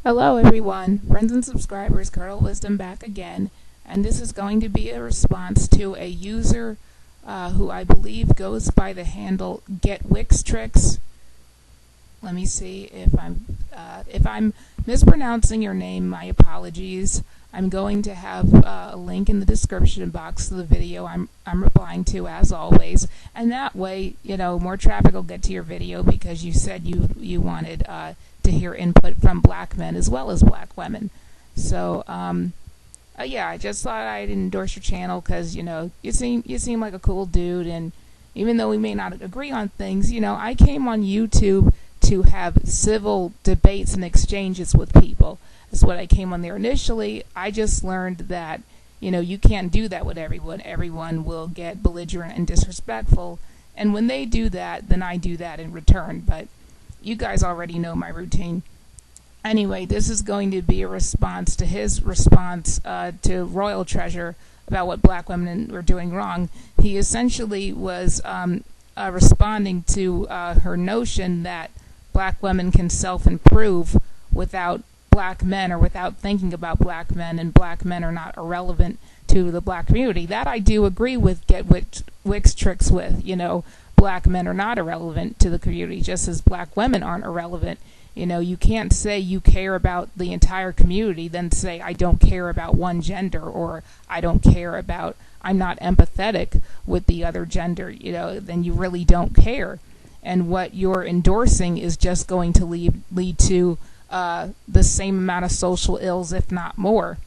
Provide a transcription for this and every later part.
Hello everyone, friends and subscribers, Colonel Wisdom back again, and this is going to be a response to a user who I believe goes by the handle GetWixTricks. Let me see if I'm mispronouncing your name, my apologies. I'm going to have a link in the description box to the video I'm replying to, as always, and that way, more traffic will get to your video because you said you wanted to hear input from black men as well as black women. So yeah, I just thought I'd endorse your channel because you seem like a cool dude, and even though we may not agree on things, I came on YouTube to have civil debates and exchanges with people. That's what I came on there initially. I just learned that you can't do that with everyone. Everyone will get belligerent and disrespectful, and when they do that, then I do that in return. But you guys already know my routine. Anyway, this is going to be a response to his response to Royal Treasure about what black women were doing wrong. He essentially was responding to her notion that black women can self-improve without black men, or without thinking about black men, and black men are not irrelevant to the black community. That I do agree with GetWixTricks with. Black men are not irrelevant to the community, just as black women aren't irrelevant. You can't say you care about the entire community, then say I don't care about one gender, or I'm not empathetic with the other gender. Then you really don't care. And what you're endorsing is just going to lead to the same amount of social ills, if not more.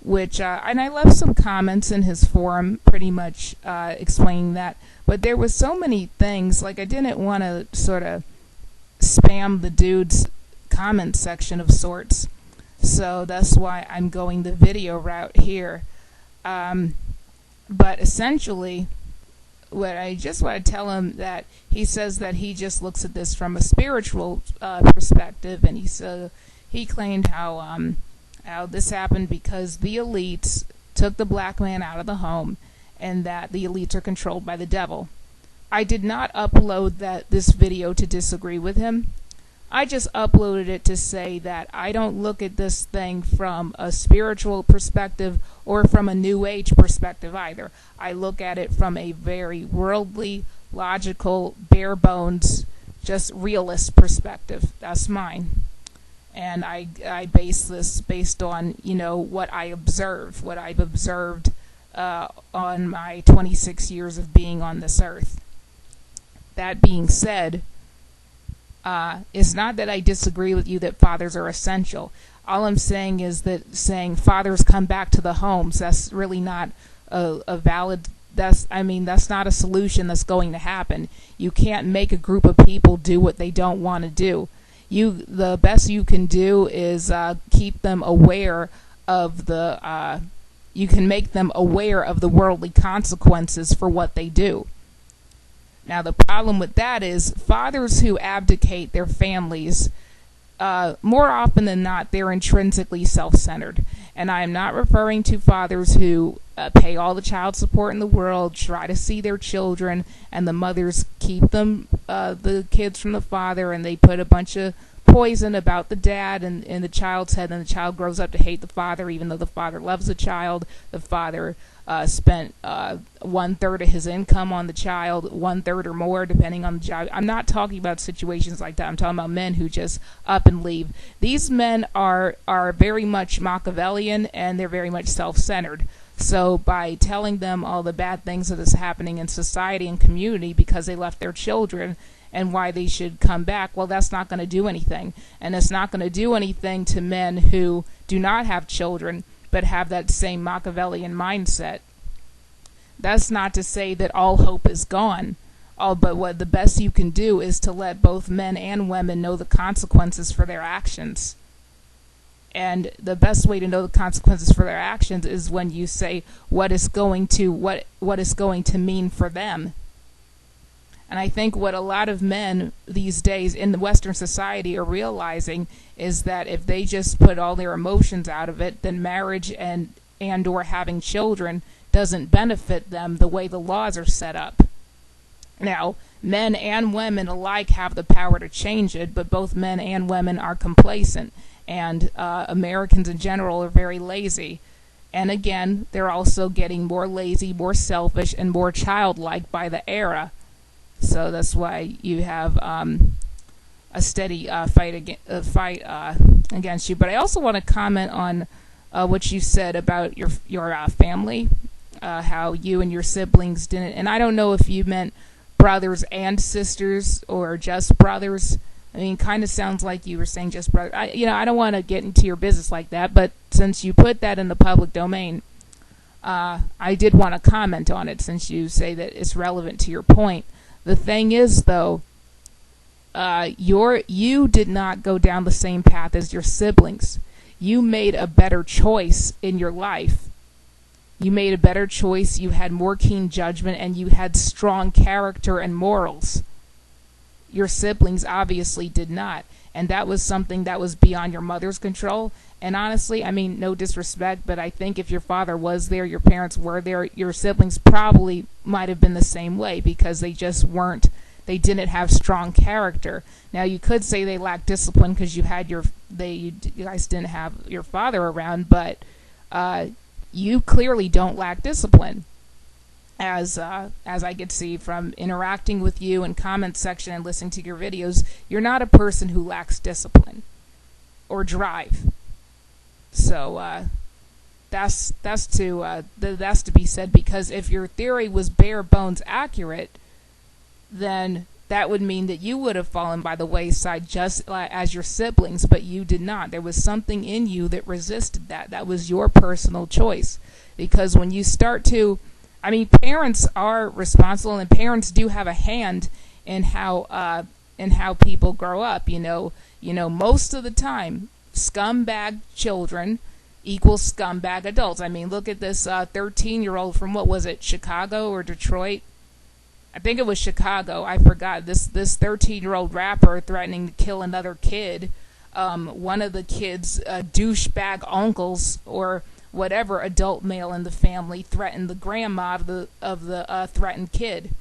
Which and I left some comments in his forum pretty much explaining that, but there was so many things, like I didn't want to sort of spam the dude's comment section of sorts, so that's why I'm going the video route here. But essentially, what I just want to tell him, that he says that he just looks at this from a spiritual perspective, and he claimed how this happened because the elites took the black man out of the home, and that the elites are controlled by the devil. I did not upload this video to disagree with him. I just uploaded it to say that I don't look at this thing from a spiritual perspective or from a new age perspective either. I look at it from a very worldly, logical, bare bones, just realist perspective. That's mine. And I base this based on, what I've observed on my 26 years of being on this earth. That being said, it's not that I disagree with you that fathers are essential. All I'm saying is that saying fathers come back to the homes, that's really not a valid, that's not a solution that's going to happen. You can't make a group of people do what they don't want to do. The best you can do is keep them aware of you can make them aware of the worldly consequences for what they do. Now, the problem with that is fathers who abdicate their families, more often than not, they're intrinsically self-centered. And I am not referring to fathers who pay all the child support in the world, try to see their children, and the mothers keep the kids from the father, and they put a bunch of poison about the dad in the child's head, and the child grows up to hate the father even though the father loves the child. The father spent 1/3 of his income on the child, 1/3 or more depending on the job. I'm not talking about situations like that. I'm talking about men who just up and leave. These men are very much Machiavellian, and they're very much self-centered. So by telling them all the bad things that is happening in society and community because they left their children, and why they should come back, well, that's not going to do anything. And it's not going to do anything to men who do not have children but have that same Machiavellian mindset. That's not to say that all hope is gone. But what the best you can do is to let both men and women know the consequences for their actions. And the best way to know the consequences for their actions is when you say what is going to mean for them. And I think what a lot of men these days in the Western society are realizing is that if they just put all their emotions out of it, then marriage and or having children doesn't benefit them the way the laws are set up. Now, men and women alike have the power to change it, but both men and women are complacent. and Americans in general are very lazy. And again, they're also getting more lazy, more selfish, and more childlike by the era. So that's why you have a steady fight against you. But I also want to comment on what you said about your family, how you and your siblings didn't. And I don't know if you meant brothers and sisters or just brothers. I mean, kind of sounds like you were saying just brother. I don't want to get into your business like that, but since you put that in the public domain, I did want to comment on it since you say that it's relevant to your point. The thing is, though, you did not go down the same path as your siblings. You made a better choice in your life. You made a better choice. You had more keen judgment, and you had strong character and morals. Your siblings obviously did not, and that was something that was beyond your mother's control. And honestly, I mean, no disrespect, but I think if your father was there, your parents were there, your siblings probably might have been the same way, because they just weren't. They didn't have strong character. Now, you could say they lacked discipline because you guys didn't have your father around, but you clearly don't lack discipline. As I could see from interacting with you in comment section and listening to your videos, you're not a person who lacks discipline or drive. So that's to be said, because if your theory was bare bones accurate, then that would mean that you would have fallen by the wayside just as your siblings, but you did not. There was something in you that resisted that. That was your personal choice. Because when you start to, I mean, parents are responsible, and parents do have a hand in how people grow up. You know, most of the time, scumbag children equals scumbag adults. I mean, look at this 13-year-old from, what was it, Chicago or Detroit? I think it was Chicago. I forgot. This 13-year-old rapper threatening to kill another kid. One of the kids' douchebag uncles or whatever adult male in the family threatened the grandma of the threatened kid.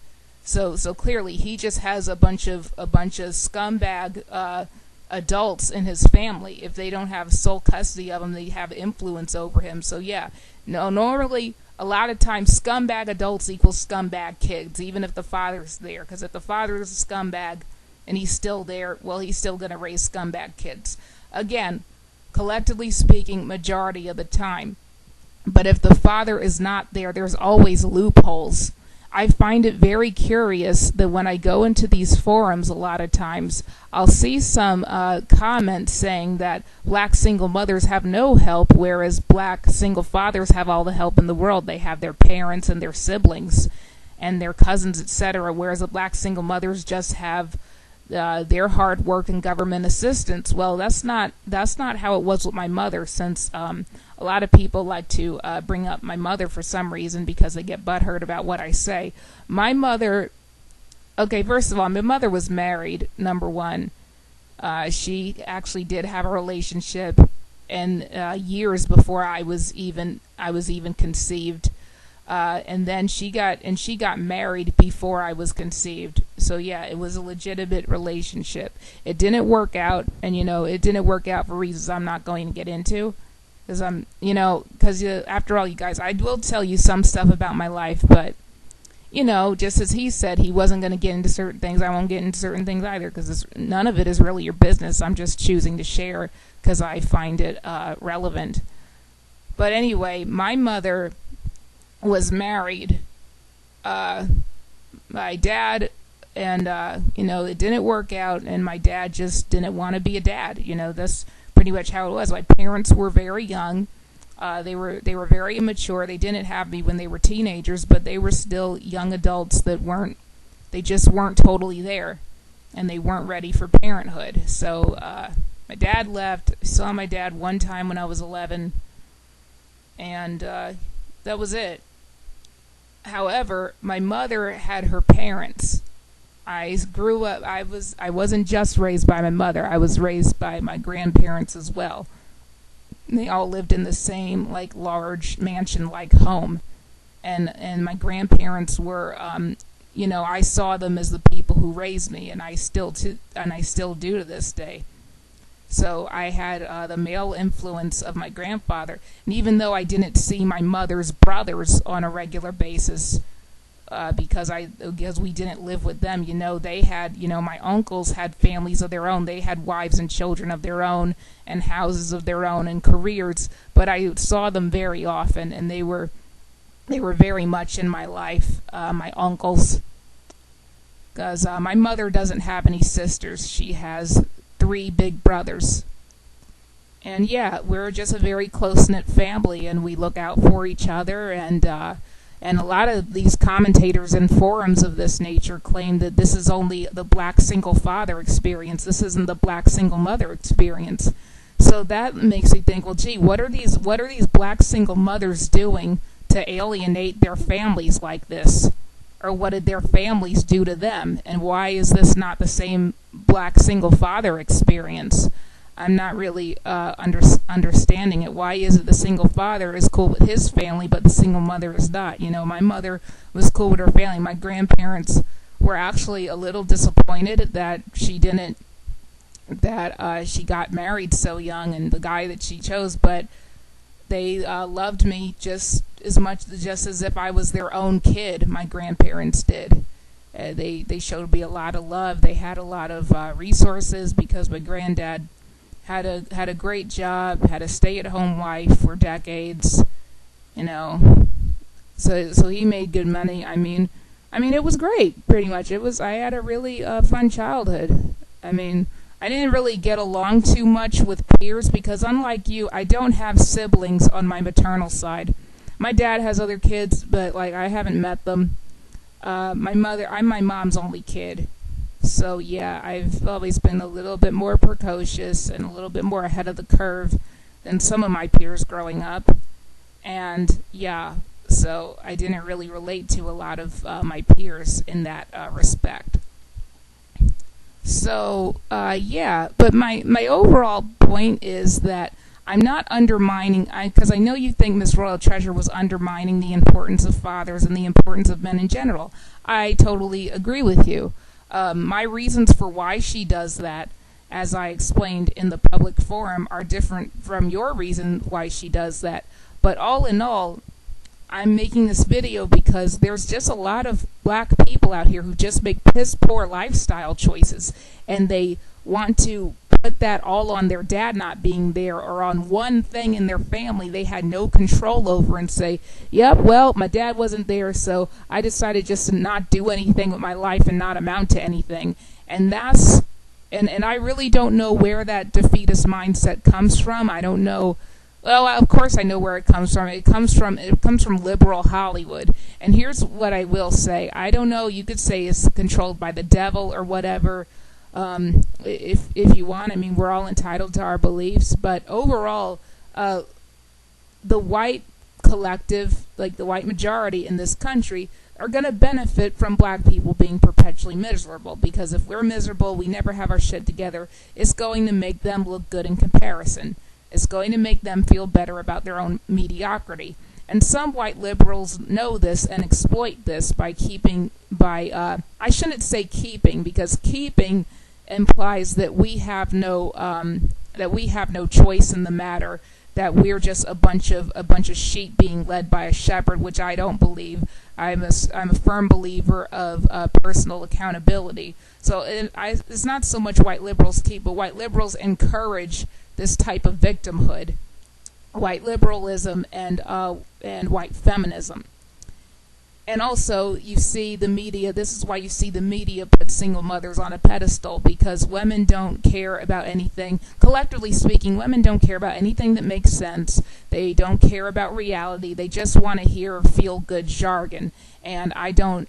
So clearly he just has a bunch of scumbag adults in his family. If they don't have sole custody of him, they have influence over him. So yeah, no, normally a lot of times scumbag adults equal scumbag kids, even if the father's there. Because if the father is a scumbag and he's still there, well, he's still going to raise scumbag kids. Again, collectively speaking, majority of the time. But if the father is not there, there's always loopholes. I find it very curious that when I go into these forums, a lot of times I'll see some comments saying that black single mothers have no help, whereas black single fathers have all the help in the world. They have their parents and their siblings and their cousins, etc., whereas the black single mothers just have their hard work and government assistance. Well, that's not how it was with my mother, since a lot of people like to bring up my mother for some reason because they get butthurt about what I say. My mother, okay, first of all, my mother was married, number one. She actually did have a relationship, and years before I was even conceived. And then she got married before I was conceived. So yeah, it was a legitimate relationship. It didn't work out, and it didn't work out for reasons I'm not going to get into, because after all, you guys, I will tell you some stuff about my life, but just as he said, he wasn't going to get into certain things. I won't get into certain things either, because none of it is really your business. I'm just choosing to share because I find it relevant. But anyway, my mother was married. My dad, and it didn't work out, and my dad just didn't want to be a dad. That's pretty much how it was. My parents were very young. They were very immature. They didn't have me when they were teenagers, but they were still young adults they just weren't totally there, and they weren't ready for parenthood. So my dad left. I saw my dad one time when I was 11, and that was it. However, my mother had her parents. I grew up, I wasn't just raised by my mother. I was raised by my grandparents as well. They all lived in the same large mansion-like home, and my grandparents were, I saw them as the people who raised me, and I still do to this day. So I had the male influence of my grandfather. And even though I didn't see my mother's brothers on a regular basis, because we didn't live with them, they had, my uncles had families of their own. They had wives and children of their own and houses of their own and careers. But I saw them very often, and they were very much in my life, my uncles. Because my mother doesn't have any sisters. She has 3 big brothers. And yeah, we're just a very close-knit family, and we look out for each other. And a lot of these commentators in forums of this nature claim that this is only the black single father experience. This isn't the black single mother experience. So that makes me think, well, gee, what are these black single mothers doing to alienate their families like this? Or what did their families do to them? And why is this not the same black single father experience? I'm not really understanding it. Why is it the single father is cool with his family, but the single mother is not? My mother was cool with her family. My grandparents were actually a little disappointed that she got married so young and the guy that she chose, but they loved me just as if I was their own kid. My grandparents did. They showed me a lot of love. They had a lot of resources because my granddad had a great job, had a stay-at-home wife for decades, So he made good money. I mean, it was great. Pretty much, I had a really fun childhood. I didn't really get along too much with peers because, unlike you, I don't have siblings on my maternal side. My dad has other kids, but I haven't met them. I'm my mom's only kid. So yeah, I've always been a little bit more precocious and a little bit more ahead of the curve than some of my peers growing up. And yeah, so I didn't really relate to a lot of my peers in that respect. So, yeah, but my overall point is that I'm not undermining, because I know you think Miss Royal Treasure was undermining the importance of fathers and the importance of men in general. I totally agree with you. My reasons for why she does that, as I explained in the public forum, are different from your reason why she does that. But all in all, I'm making this video because there's just a lot of black people out here who just make piss poor lifestyle choices, and they want to put that all on their dad not being there or on one thing in their family they had no control over and say, yep, well, my dad wasn't there, so I decided just to not do anything with my life and not amount to anything. And I really don't know where that defeatist mindset comes from. I don't know. Well, of course I know where it comes from. It comes from liberal Hollywood. And here's what I will say. I don't know, you could say it's controlled by the devil or whatever, if you want. We're all entitled to our beliefs, but overall, the white collective, the white majority in this country, are going to benefit from black people being perpetually miserable, because if we're miserable, we never have our shit together, it's going to make them look good in comparison. It's going to make them feel better about their own mediocrity. And some white liberals know this and exploit this by I shouldn't say keeping, because keeping implies that we have no choice in the matter, that we're just a bunch of sheep being led by a shepherd, which I don't believe. I'm a firm believer of personal accountability. So it's not so much white liberals keep, but white liberals encourage this type of victimhood, white liberalism and white feminism. And also, you see the media, this is why you see the media put single mothers on a pedestal, because women don't care about anything. Collectively speaking, women don't care about anything that makes sense. They don't care about reality. They just want to hear feel-good jargon. And I don't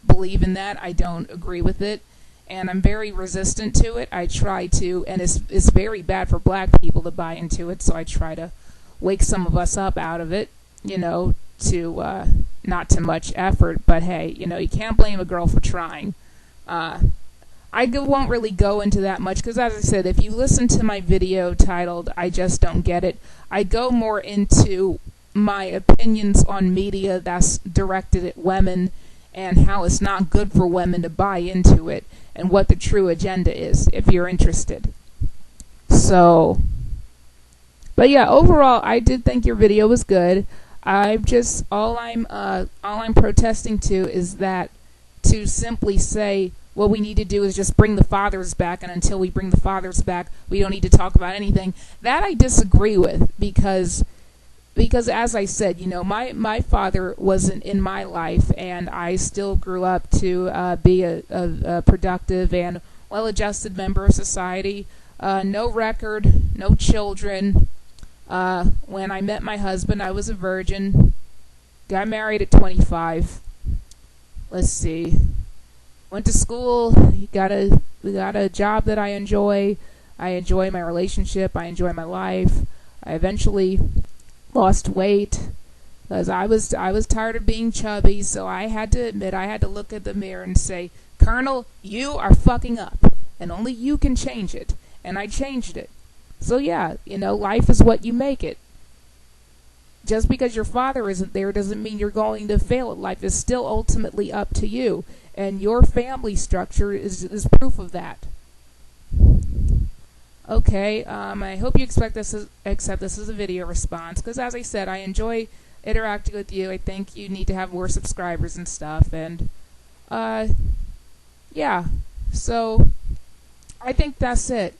believe in that. I don't agree with it. And I'm very resistant to it. I try to, and it's very bad for black people to buy into it, so I try to wake some of us up out of it, to not too much effort, but hey, you can't blame a girl for trying. I won't really go into that much, because as I said, if you listen to my video titled I Just Don't Get It, I go more into my opinions on media that's directed at women and how it's not good for women to buy into it and what the true agenda is, if you're interested. So, but yeah, overall, I did think your video was good. I'm just all I'm protesting to is that to simply say what we need to do is just bring the fathers back, and until we bring the fathers back, we don't need to talk about anything. That I disagree with, because as I said, my father wasn't in my life, and I still grew up to be a productive and well-adjusted member of society. No record, no children. When I met my husband, I was a virgin. Got married at 25. Let's see. Went to school. Got a job that I enjoy. I enjoy my relationship. I enjoy my life. I eventually lost weight because I was tired of being chubby. So I had to admit, I had to look at the mirror and say, Colonel, you are fucking up, and only you can change it. And I changed it. So yeah, life is what you make it. Just because your father isn't there doesn't mean you're going to fail at life. It's still ultimately up to you. And your family structure is proof of that. Okay, I hope you accept this as a video response, because as I said, I enjoy interacting with you. I think you need to have more subscribers and stuff. And yeah, so I think that's it.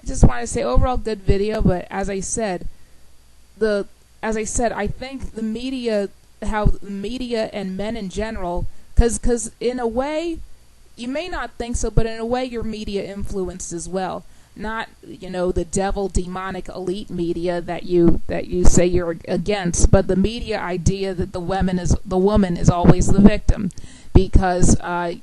I just want to say overall good video, but as I said, I think the media, how the media and men in general, because in a way, you may not think so, but in a way your media influenced as well. Not, the devil demonic elite media that you say you're against, but the media idea that the woman is always the victim, because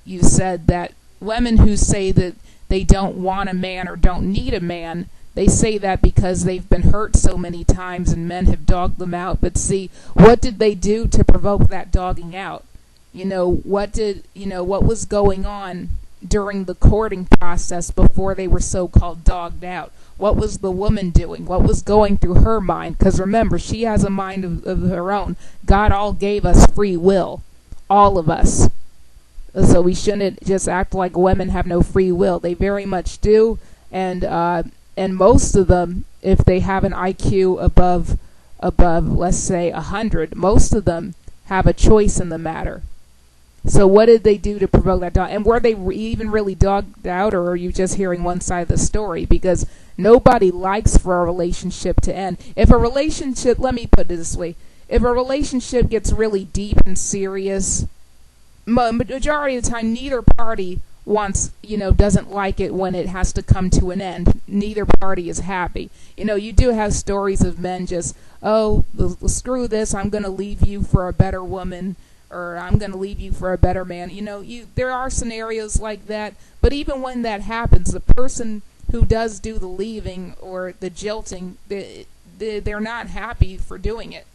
you said that women who say that they don't want a man or don't need a man, they say that because they've been hurt so many times and men have dogged them out. But see, what did they do to provoke that dogging out? What was going on during the courting process before they were so-called dogged out? What was the woman doing? What was going through her mind? Because remember, she has a mind of her own. God all gave us free will, all of us. So we shouldn't just act like women have no free will. They very much do, and most of them, if they have an IQ above, let's say 100, most of them have a choice in the matter. So what did they do to provoke that dog? And were they even really dogged out, or are you just hearing one side of the story? Because nobody likes for a relationship to end. If a relationship, let me put it this way, if a relationship gets really deep and serious, majority of the time neither party doesn't like it when it has to come to an end. Neither party is happy. You do have stories of men just, screw this, I'm going to leave you for a better woman, or I'm going to leave you for a better man. There are scenarios like that, but even when that happens, the person who does do the leaving or the jilting, they're not happy for doing it.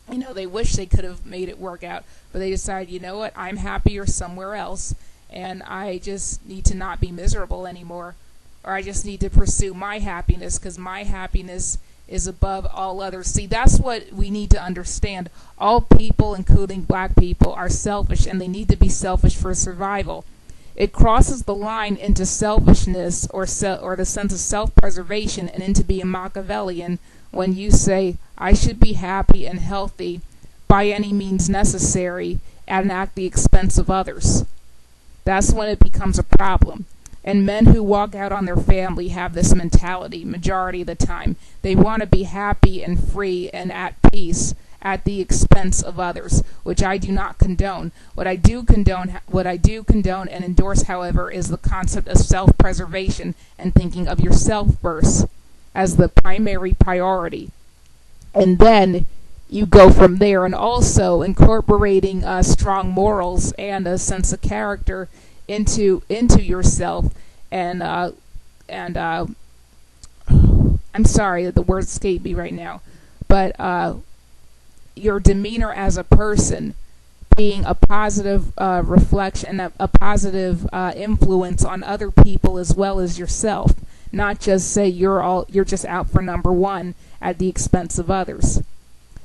They wish they could have made it work out, but they decide, what, I'm happier somewhere else, and I just need to not be miserable anymore, or I just need to pursue my happiness, because my happiness is above all others. See, that's what we need to understand. All people, including black people, are selfish, and they need to be selfish for survival. It crosses the line into selfishness or the sense of self-preservation and into being Machiavellian when you say, I should be happy and healthy by any means necessary and at the expense of others. That's when it becomes a problem. And men who walk out on their family have this mentality majority of the time. They want to be happy and free and at peace at the expense of others, which I do not condone. What I do condone and endorse, however, is the concept of self-preservation and thinking of yourself first as the primary priority. And then you go from there, and also incorporating strong morals and a sense of character into yourself. And I'm sorry that the words escape me right now, but your demeanor as a person being a positive reflection, a positive influence on other people as well as yourself. Not just say you're just out for number one at the expense of others.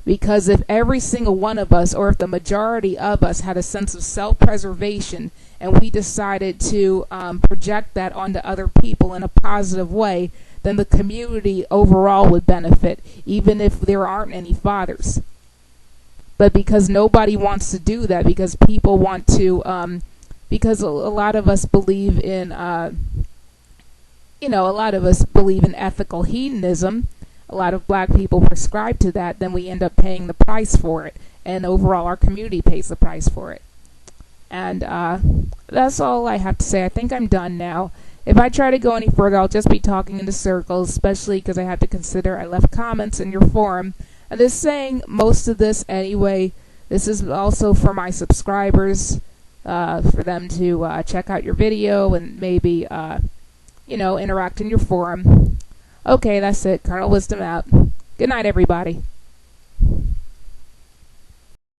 Because if every single one of us, or if the majority of us, had a sense of self-preservation and we decided to project that onto other people in a positive way, then the community overall would benefit, even if there aren't any fathers. But because nobody wants to do that, because people want to, because a lot of us believe in, a lot of us believe in ethical hedonism. A lot of black people prescribe to that. Then we end up paying the price for it, and overall, our community pays the price for it. And that's all I have to say. I think I'm done now. If I try to go any further, I'll just be talking into circles, especially because I have to consider I left comments in your forum. And just saying most of this anyway. This is also for my subscribers, for them to check out your video and maybe, interact in your forum. Okay, that's it. Colonel Wisdom out. Good night, everybody.